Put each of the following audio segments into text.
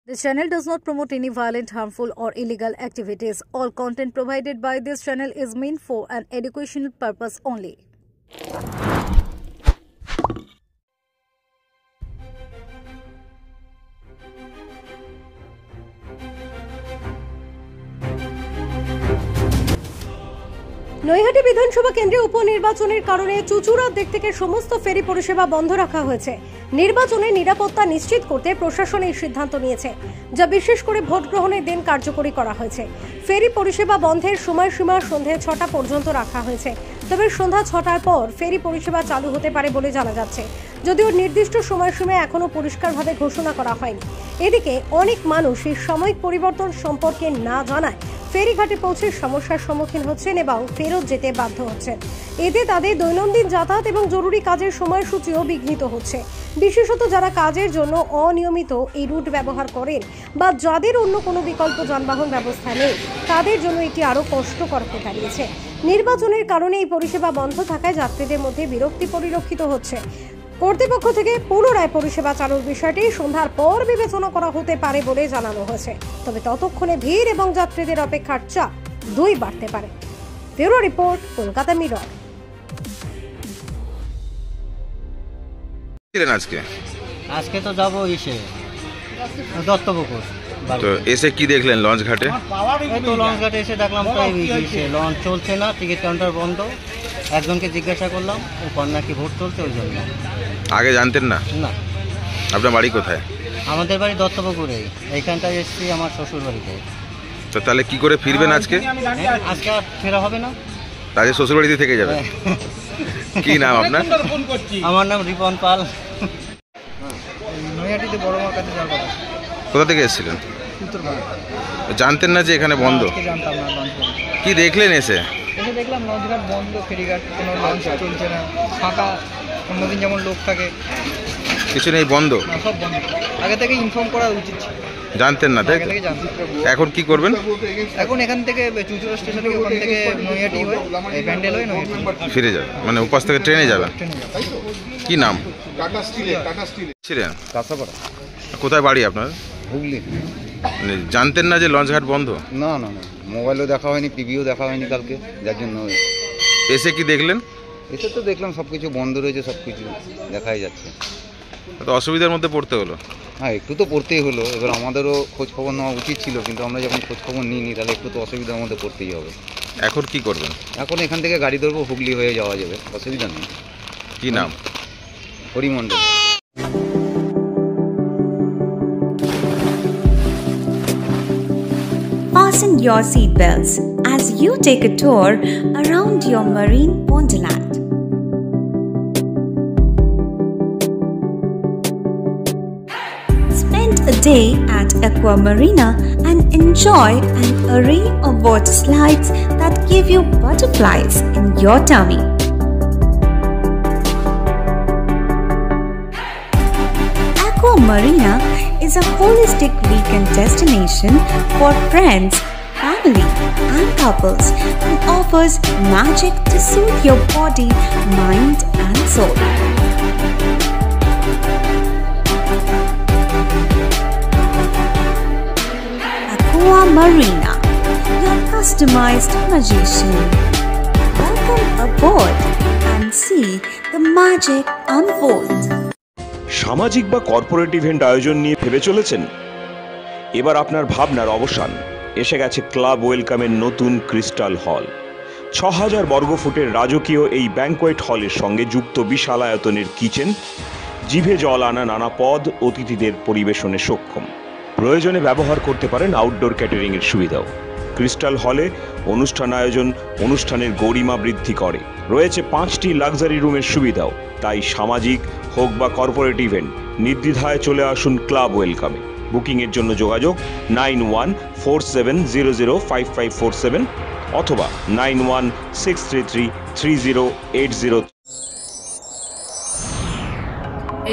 This channel does not promote any violent, harmful, or illegal activities. All content provided by this channel is meant for an educational purpose only. Naihati বিধানসভা কেন্দ্রে উপনির্বাচনের কারণে চুঁচুড়ার দিক থেকে সমস্ত ফেরি পরিষেবা বন্ধ রাখা হয়েছে। নির্বাচনের নিরাপত্তা নিশ্চিত করতে প্রশাসন এই সিদ্ধান্ত নিয়েছে, যা বিশেষ করে ভোট গ্রহণের দিন কার্যকরী করা হয়েছে। ফেরি পরিষেবা বন্ধের সময়সীমা সন্ধ্যে ৬টা পর্যন্ত রাখা হয়েছে, তবে সন্ধ্যা ৬টার পর ফেরি পরিষেবা চালু হতে পারে বলে জানা যাচ্ছে, যদিও নির্দিষ্ট সময়সীমা এখনো পরিষ্কারভাবে ঘোষণা করা হয়নি। এদিকে অনেক মানুষ এই সাময়িক পরিবর্তন সম্পর্কে না জানায় ফেরিঘাটে পৌঁছে সমস্যার সম্মুখীন হচ্ছেন এবং ফেরত যেতে বাধ্য হচ্ছেন। এতে তাদের দৈনন্দিন যাতায়াত এবং জরুরি কাজের সময়সূচিও বিঘ্নিত হচ্ছে। বিশেষত যারা কাজের জন্য অনিয়মিত এই রুট ব্যবহার করেন বা যাদের অন্য কোনো বিকল্প যানবাহন ব্যবস্থা নেই, তাদের জন্য এটি আরও কষ্টকর হয়ে দাঁড়িয়েছে। নির্বাচনের কারণে এই পরিষেবা বন্ধ থাকায় যাত্রীদের মধ্যে বিরক্তি পরিলক্ষিত হচ্ছে। কর্তৃপক্ষ থেকে পুনরায় পরিষেবা চালুর বিষয়টি সন্ধ্যার পর বিবেচনা করা হতে পারে বলে জানানো হয়েছে, তবে ততক্ষণে ভিড় এবং যাত্রীদের অপেক্ষার চাপ দুই বাড়তে পারে। Bureau report, Kolkata mirror. আজকে তো যাবো দত্তপুকুর। তো এসে কি দেখলেন লঞ্চ ঘাটে? এই তো লঞ্চ ঘাটে এসে দেখলাম তো লঞ্চ চলছে না, টিকিট কাউন্টার বন্ধ। একজনকে জিজ্ঞাসা করলাম, ওপর নাকি ভোট চলছে, ওই জন্য। আগে জানতেন না? না। আপনার বাড়ি কোথায়? আমাদের বাড়ি দত্তপুকুরেই। এইখানটায় এসেছি আমার শ্বশুর বাড়িতে। তো তাহলে কি করে ফিরবেন আজকে? আজকে আর ফেরা হবে না, তাহলে শ্বশুর বাড়িতে থেকে যাবেন। কি নাম আপনার? আমার নাম রিপন পাল। নৈহাটিতে বড় মার কাছে যাওয়ার কথা। কোথা থেকে এসেছিলেন? জানতেন না যে এখানে বন্ধ? জানতাম না। কি দেখলেন এসে? দেখলাম লঞ্চঘাট বন্ধ, ফেরিঘাট কোনো লঞ্চ চলছে না, ফাঁকা। অন্যদিন যেমন লোক থাকে, কিছু নেই, বন্ধ। সব বন্ধ। আগে থেকে ইনফর্ম করা উচিত ছিল। জানতেন না তাই? এখন কি করবেন? এখন এখান থেকে চুঁচুড়া স্টেশন থেকে, ওখান থেকে নৈহাটি হয়ে ব্যান্ডেল হয়ে নৈহাটি ফিরে যাবেন, মানে উপাস থেকে ট্রেনে যাবেন। কি নাম? ছিলেন কাঁচাপাড়া। কোথায় বাড়ি আপনার? হুগলি। মানে জানতেন না যে লঞ্চ ঘাট বন্ধ? না, মোবাইলও দেখা হয়নি, টিভিও দেখা হয়নি কালকে, যার জন্য। এসে কি দেখলেন? এসে তো দেখলাম সব কিছু বন্ধ রয়েছে, সব কিছু দেখাই যাচ্ছে। তো অসুবিধার মধ্যে পড়তে হলো? হ্যাঁ, একটু তো পড়তেই হলো। এবার আমাদেরও খোঁজ খবর নেওয়া উচিত ছিল, কিন্তু আমরা যখন খোঁজ খবর নিইনি, তাহলে একটু তো অসুবিধার মধ্যে পড়তেই হবে। এখন কি করবেন? এখন এখান থেকে গাড়ি ধরবো, হুগলি হয়ে যাওয়া যাবে, অসুবিধা নেই। কি নাম? হরিমণ্ডল। Fasten your seatbelts as you take a tour around your marine wonderland. Spend a day at Aqua Marina and enjoy an array of water slides that give you butterflies in your tummy. Aqua Marina is a holistic weekend destination for friends, family, and couples and offers magic to soothe your body, mind, and soul. Aqua Marina, your customized magician. Welcome aboard and see the magic unfold. সামাজিক বা corporate event আয়োজন নিয়ে ভেবে চলেছেন? এবার আপনার ভাবনার অবসান। এসে গেছে ক্লাব ওয়েলকামের নতুন ক্রিস্টাল হল। ৬,০০০ বর্গফুটের রাজকীয় এই ব্যাংকোয়েট হলের সঙ্গে যুক্ত বিশাল আয়তনের কিচেন, জিভে জল আনা নানা পদ অতিথিদের পরিবেশনে সক্ষম। প্রয়োজনে ব্যবহার করতে পারেন আউটডোর ক্যাটারিংয়ের সুবিধাও। ক্রিস্টাল হলে অনুষ্ঠান আয়োজন অনুষ্ঠানের গরিমা বৃদ্ধি করে। রয়েছে 5টি লাক্সারি রুমের সুবিধাও। তাই সামাজিক হোক বা কর্পোরেট ইভেন্ট, নির্দ্বিধায় চলে আসুন ক্লাব ওয়েলকামে। বুকিংয়ের জন্য যোগাযোগ 9147005547 অথবা 9163333080।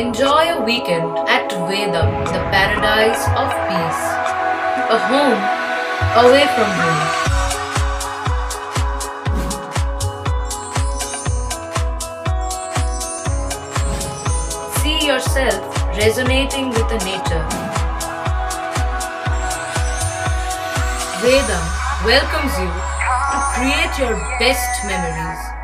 Enjoy a weekend at Vedam, the paradise of peace. A home away from home. See yourself resonating with the nature. Vedam welcomes you to create your best memories.